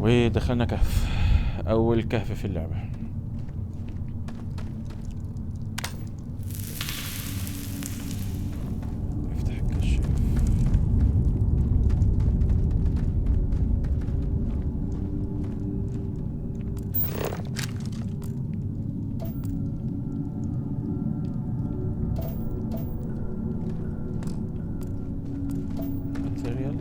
ودخلنا كهف، اول كهف في اللعبة. افتح الكشاف. ماتيريال.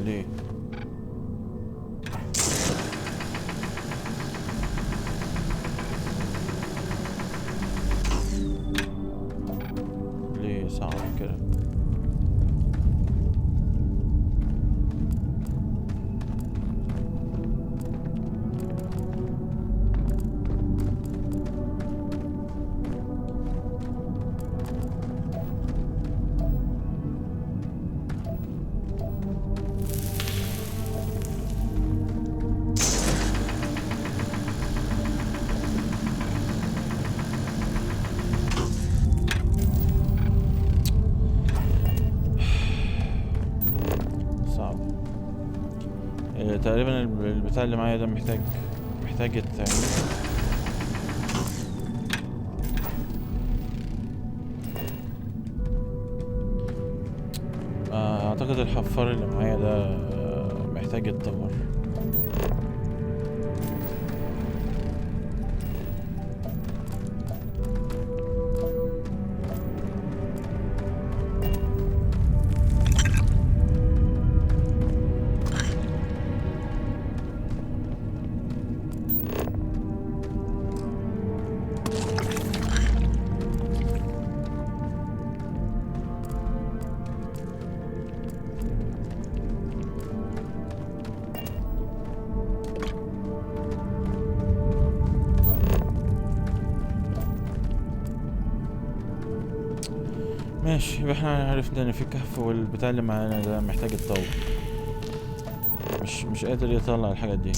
ليه؟ ليه صعب كده؟ صعب. تقريبا البتاع اللي معايا ده محتاج يتعمل. اعتقد الحفار اللي معايا ده محتاج يتطور. ماشي، يبقى احنا عرفنا ان في كهف، والبتاع اللي معانا ده محتاج يتطور. مش قادر يطلع الحاجات دي.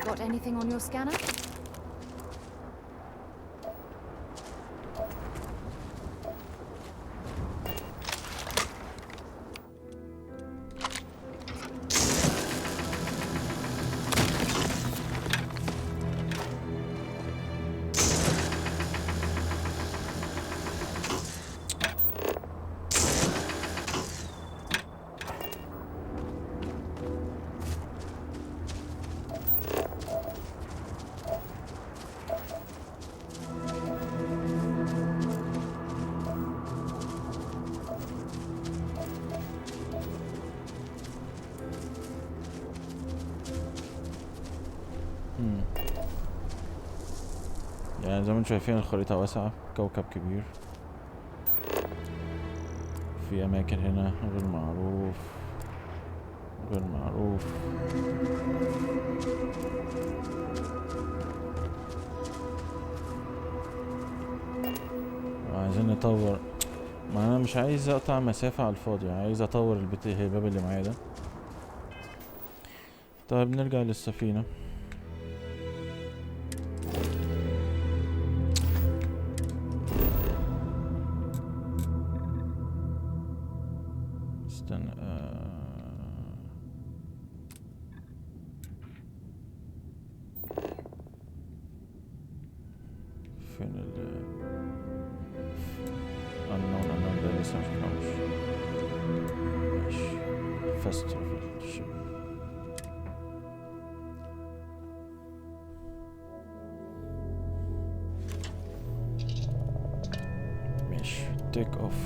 Got anything on your scanner? يعني زي ما انتم شايفين الخريطة واسعة، كوكب كبير، في أماكن هنا غير معروف. وعايزين نطور، ما أنا مش عايز أقطع مسافة على الفاضي، عايز أطور الباب اللي معايا ده. طيب نرجع للسفينة. استنى فين unknown ده لسه مشفناهوش. ماشي fast travel ship. ماشي take off.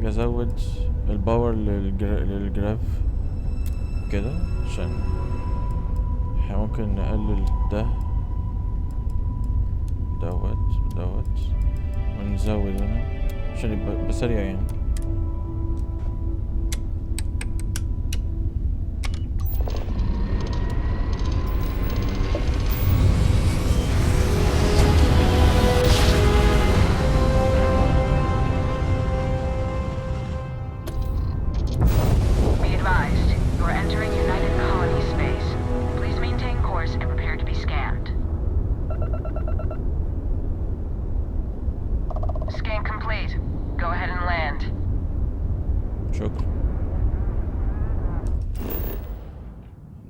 ازود الباور للجراف كده عشان احنا ممكن نقلل ده دوت ونزود هنا عشان يبقى سريع يعني.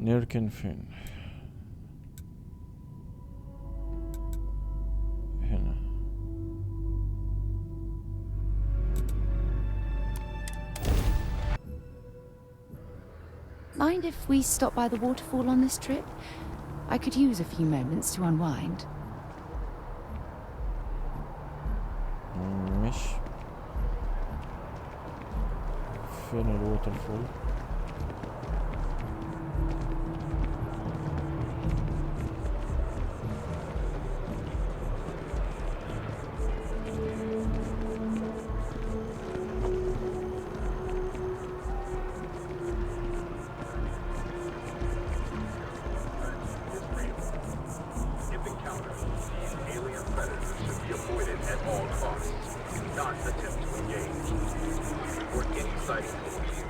نركن فين؟ هنا. Mind if we stop by the waterfall on this trip? I could use a few moments to unwind. مش فين الووترفول؟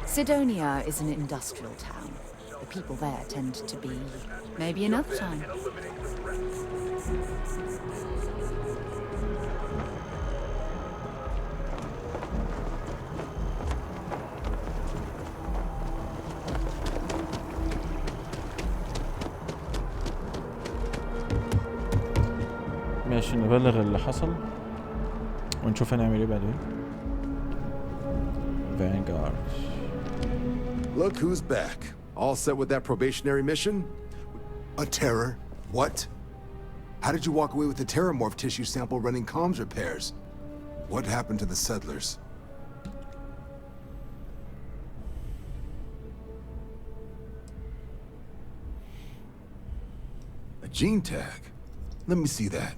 Sidonia is an industrial town. The people there tend to be maybe another time. ماشي نبلغ اللي حصل ونشوف هنعمل ايه بعدين. Vanguard. Look who's back. All set with that probationary mission? A terror? What? How did you walk away with the terramorph tissue sample running comms repairs? What happened to the settlers? A gene tag? Let me see that.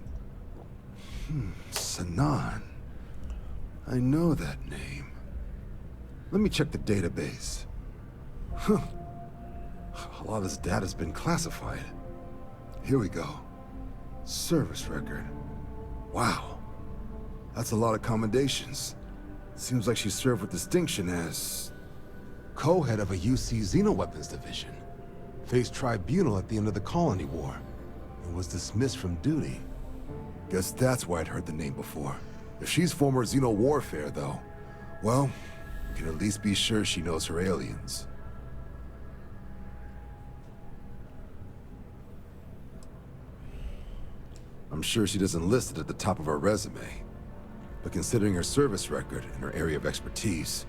Sanan. I know that name. Let me check the database. A lot of this data's been classified. Here we go. Service record. Wow. That's a lot of commendations. Seems like she served with distinction as co-head of a UC Xenoweapons division. Faced tribunal at the end of the Colony War and was dismissed from duty. Guess that's why I'd heard the name before. If she's former Xeno warfare, though, well, we can at least be sure she knows her aliens. I'm sure she doesn't list it at the top of her resume, but considering her service record and her area of expertise,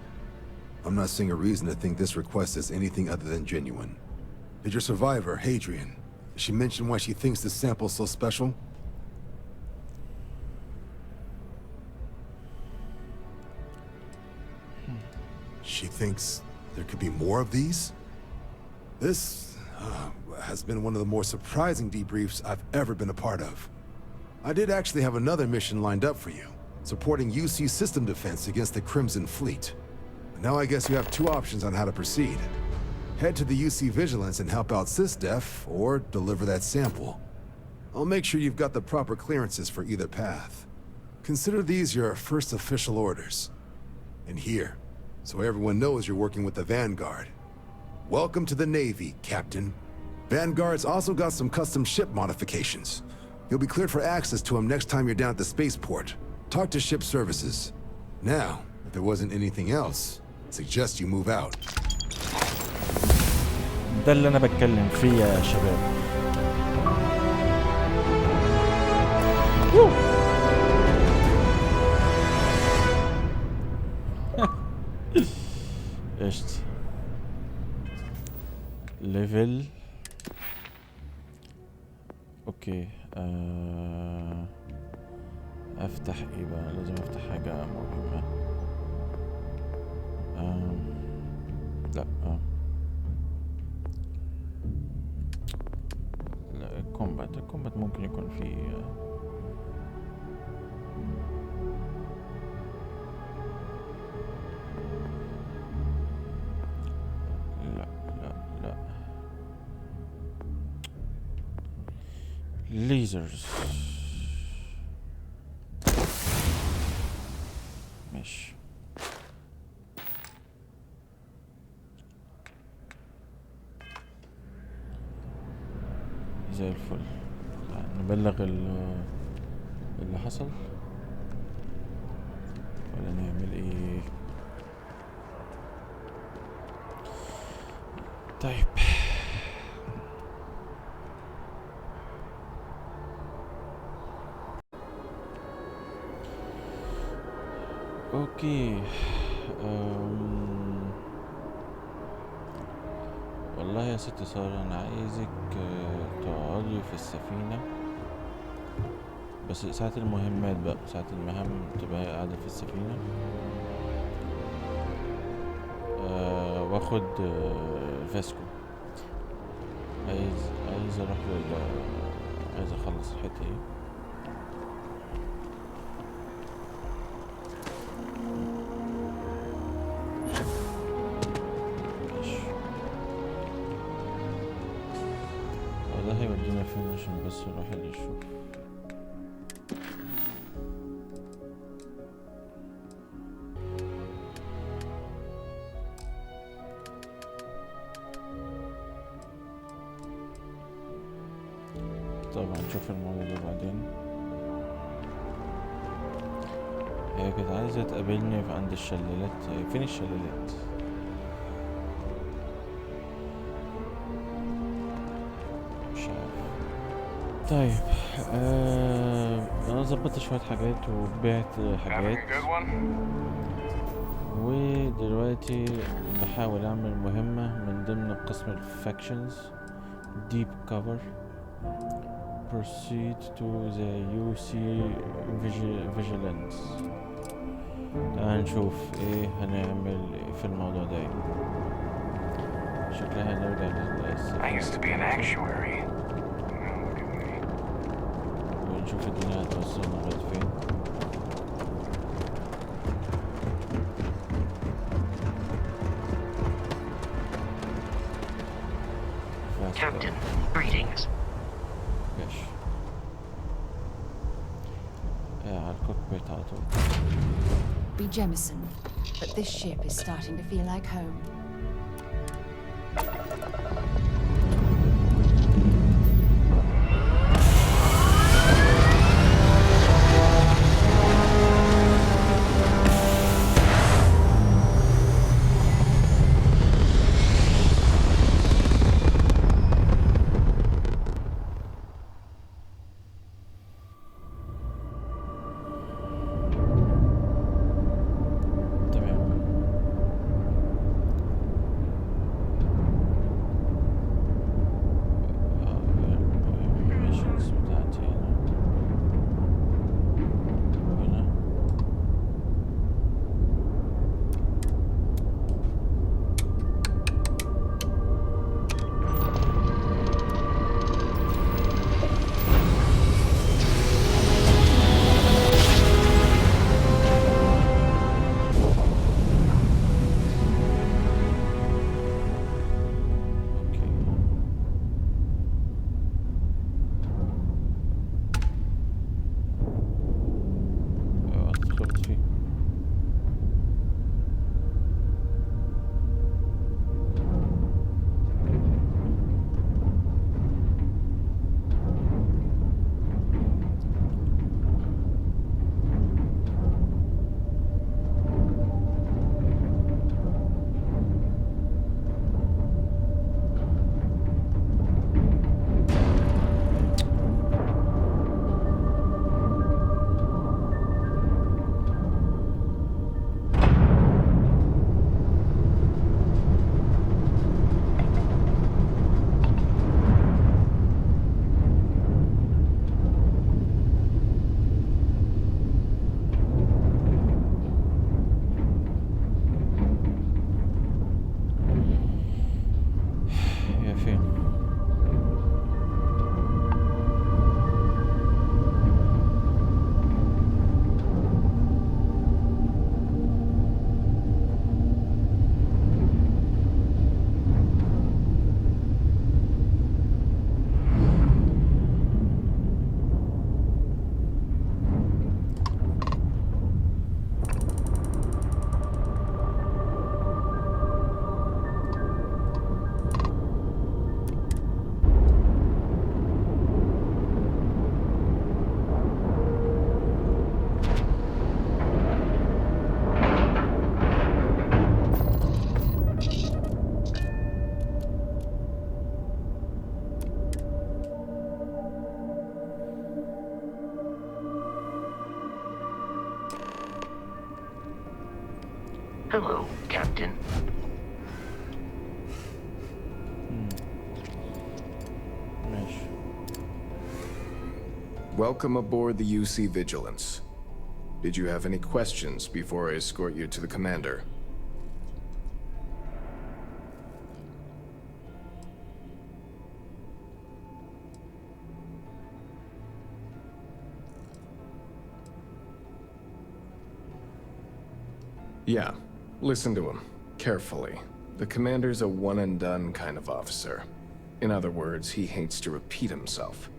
I'm not seeing a reason to think this request is anything other than genuine. Did your survivor, Hadrian, did she mention why she thinks this sample's so special? She thinks there could be more of these? This has been one of the more surprising debriefs I've ever been a part of. I did actually have another mission lined up for you, supporting UC system defense against the Crimson Fleet. Now I guess you have two options on how to proceed. Head to the UC Vigilance and help out SysDef, or deliver that sample. I'll make sure you've got the proper clearances for either path. Consider these your first official orders. And here, so everyone knows you're working with the Vanguard. Welcome to the Navy, Captain. Vanguard's also got some custom ship modifications. You'll be cleared for access to them next time you're down at the spaceport. Talk to ship services. Now, if there wasn't anything else, suggest you move out. ده اللي انا بتكلم فيه يا شباب. قشطة. ليفل اوكي. افتح ايه بقى؟ لازم افتح حاجة مهمة. لا لا، الكومبات ممكن يكون فيه لا ليزرز. ماشي زي الفل. نبلغ اللي حصل ولا نعمل ايه؟ طيب اوكي. والله يا ست سارة انا عايزك تقعدي في السفينة، بس ساعة المهمات بقى، ساعة المهام تبقى قاعدة في السفينة. واخد فاسكو. عايز اروح عايز اخلص الحتة دي. ده هيودينا فين عشان بس الواحد يشوف. طبعا نشوف الموضوع ده بعدين. هي كانت عايزة تقابلني عند الشلالات. فين الشلالات؟ طيب انا ظبطت شوية حاجات وبعت حاجات، ودلوقتي بحاول اعمل مهمة من ضمن قسم الفاكشنز. deep cover. proceed to the UC Vigilance. تعال نشوف ايه هنعمل في الموضوع ده. شكلها هنرجع للسفينة ونشوف الدنيا هتوصلنا لغاية فين. Captain, greetings. ماشي. على الكوكبيت على طول. Be Jemison, but this ship is starting to feel like home. Hello, Captain. ماشي. Welcome aboard the UC Vigilance. Did you have any questions before I escort you to the commander? Yeah, listen to him carefully. The commander's a one-and-done kind of officer. In other words, he hates to repeat himself.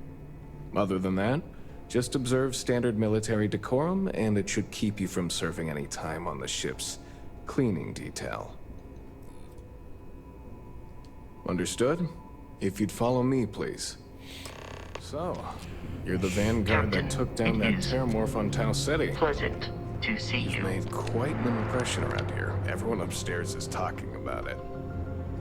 Other than that, just observe standard military decorum, and it should keep you from serving any time on the ship's cleaning detail. Understood? If you'd follow me, please. So, you're the Vanguard that took down that terramorph on Tau Ceti. Pleasant to see You've you. made quite an impression around here. Everyone upstairs is talking about it.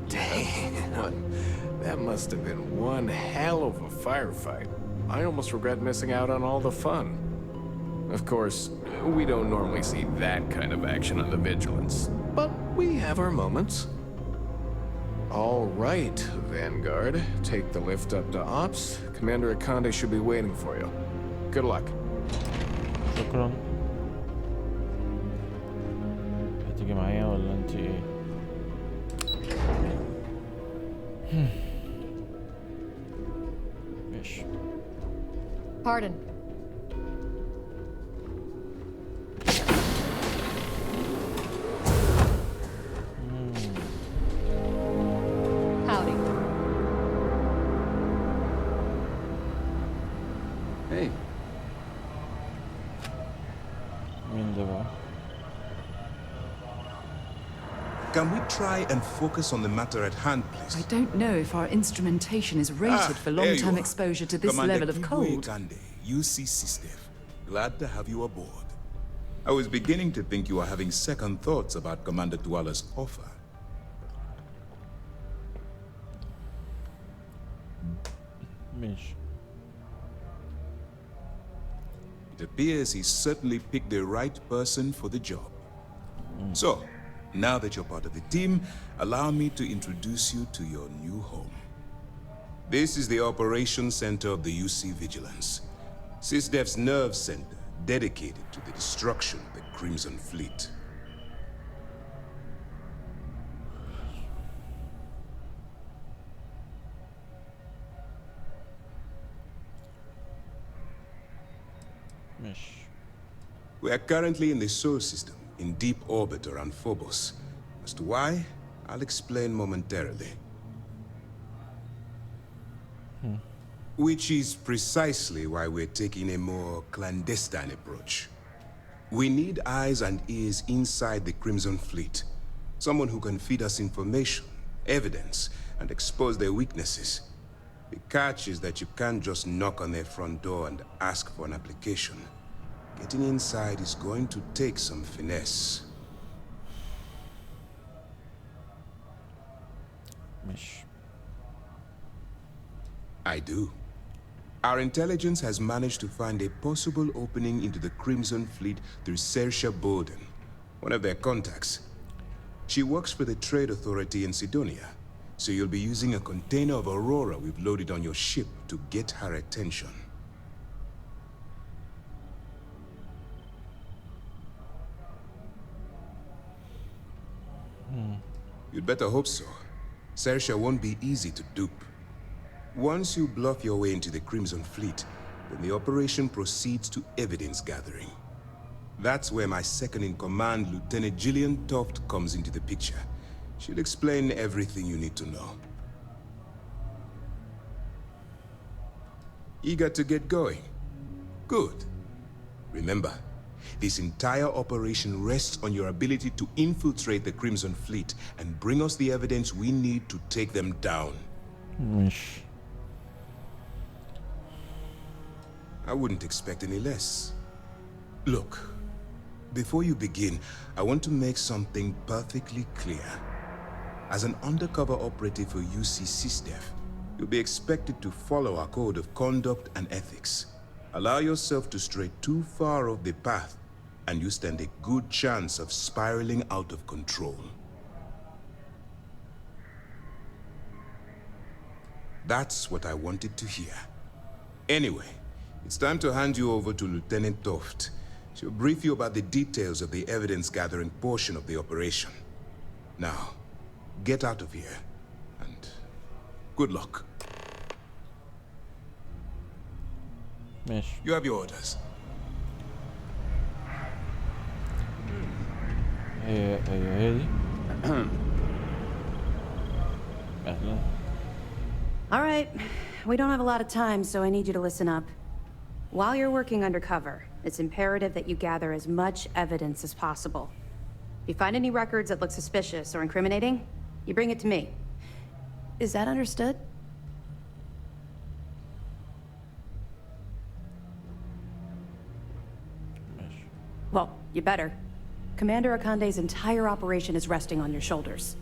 Damn, that must have been one hell of a firefight. I almost regret missing out on all the fun. Of course, we don't normally see that kind of action on the Vigilance, but we have our moments. All right, Vanguard, take the lift up to Ops. Commander Akande should be waiting for you. Good luck. شكرا. هتيجي معايا ولا انت ايه؟ ماشي. Pardon. Howdy. Hey, مين ده بقى؟ Can we try and focus on the matter at hand, please? I don't know if our instrumentation is rated for there you long-term are. exposure to this Commander level of Kigwe cold. Kande, UC System. Glad to have you aboard. I was beginning to think you were having second thoughts about Commander Dwala's offer. ماشي. It appears he certainly picked the right person for the job. So, now that you're part of the team, allow me to introduce you to your new home. This is the Operations Center of the UC Vigilance, SysDev's nerve center dedicated to the destruction of the Crimson Fleet. ماشي. We are currently in the Sol system, in deep orbit around Phobos. As to why, I'll explain momentarily. Which is precisely why we're taking a more clandestine approach. We need eyes and ears inside the Crimson Fleet. Someone who can feed us information, evidence, and expose their weaknesses. The catch is that you can't just knock on their front door and ask for an application. Getting inside is going to take some finesse. ماشي. I do. Our intelligence has managed to find a possible opening into the Crimson Fleet through Saoirse Bowden, one of their contacts. She works for the Trade Authority in Sidonia, so you'll be using a container of Aurora we've loaded on your ship to get her attention. You'd better hope so. Saoirse won't be easy to dupe. Once you bluff your way into the Crimson Fleet, then the operation proceeds to evidence gathering. That's where my second-in-command, Lieutenant Gillian Toft, comes into the picture. She'll explain everything you need to know. Eager to get going? Good. Remember, this entire operation rests on your ability to infiltrate the Crimson Fleet and bring us the evidence we need to take them down. ماشي. I wouldn't expect any less. Look, before you begin, I want to make something perfectly clear. As an undercover operative for UC SysDev, you'll be expected to follow our code of conduct and ethics. Allow yourself to stray too far off the path, and you stand a good chance of spiraling out of control. That's what I wanted to hear. Anyway, it's time to hand you over to Lieutenant Toft. She'll brief you about the details of the evidence-gathering portion of the operation. Now, get out of here, and good luck. ماشي. You have your orders. هي هذه. أهلا. All right, we don't have a lot of time, so I need you to listen up. While you're working undercover, it's imperative that you gather as much evidence as possible. If you find any records that look suspicious or incriminating, you bring it to me. Is that understood? Well, you better. Commander Akande's entire operation is resting on your shoulders.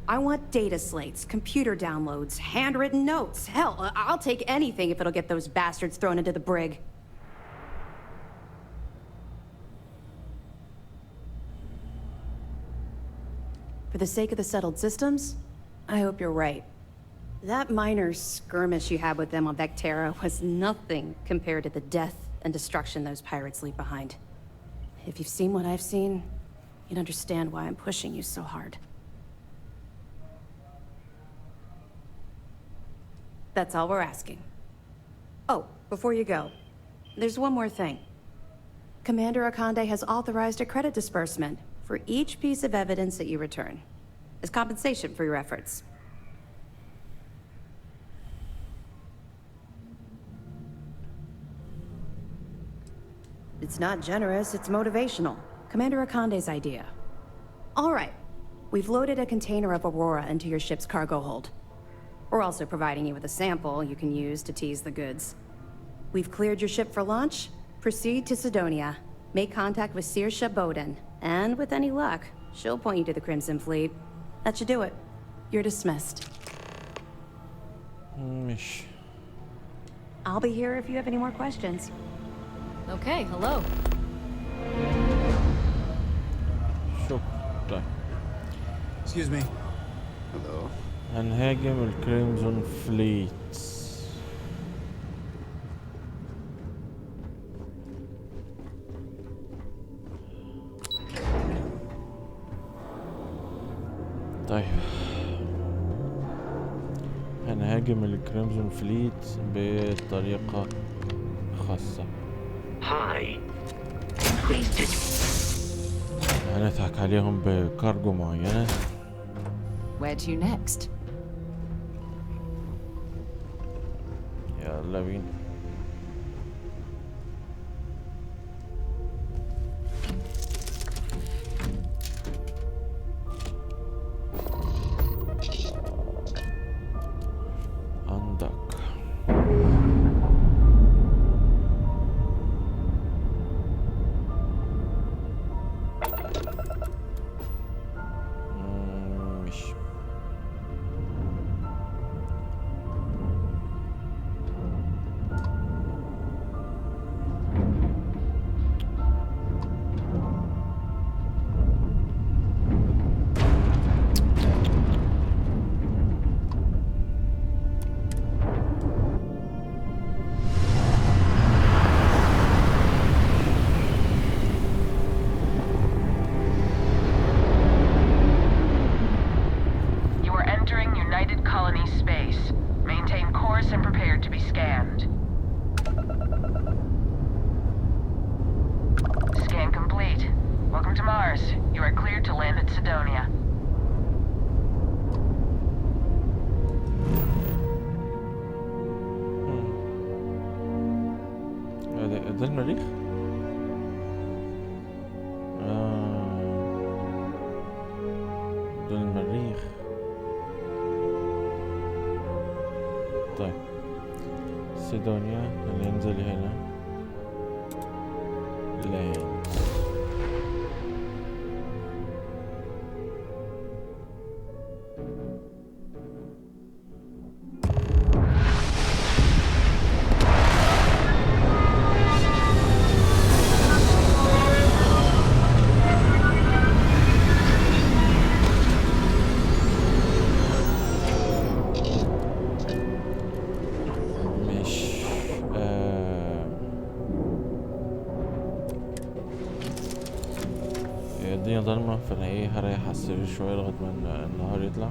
I want data slates, computer downloads, handwritten notes. Hell, I'll take anything if it'll get those bastards thrown into the brig. For the sake of the settled systems, I hope you're right. That minor skirmish you had with them on Vectera was nothing compared to the death and destruction those pirates leave behind. If you've seen what I've seen, you'd understand why I'm pushing you so hard. That's all we're asking. Oh, before you go, there's one more thing. Commander Akande has authorized a credit disbursement for each piece of evidence that you return, as compensation for your efforts. It's not generous, it's motivational. Commander Akande's idea. All right, we've loaded a container of Aurora into your ship's cargo hold. We're also providing you with a sample you can use to tease the goods. We've cleared your ship for launch. Proceed to Sidonia. Make contact with Saoirse Bowden. And with any luck, she'll point you to the Crimson Fleet. That should do it. You're dismissed. مش. I'll be here if you have any more questions. Okay, hello. شكرا. طيب. Excuse me. Hello. هنهاجم الكريمزون فليت. طيب هنهاجم الكريمزون فليت بطريقة خاصة. Hi. هنضحك عليهم بكارجو معينة. Where to next? يلا بينا. عندك مش You are entering United Colony space. Maintain course and prepare to be scanned. Scan complete. Welcome to Mars. You are cleared to land at Sidonia. ده المريخ؟ ده المريخ. طيب سيدونيا هننزل هنا. لاند. الدنيا ضلمة، فانا ايه هريح على السرير شوية لغاية ما النهار يطلع.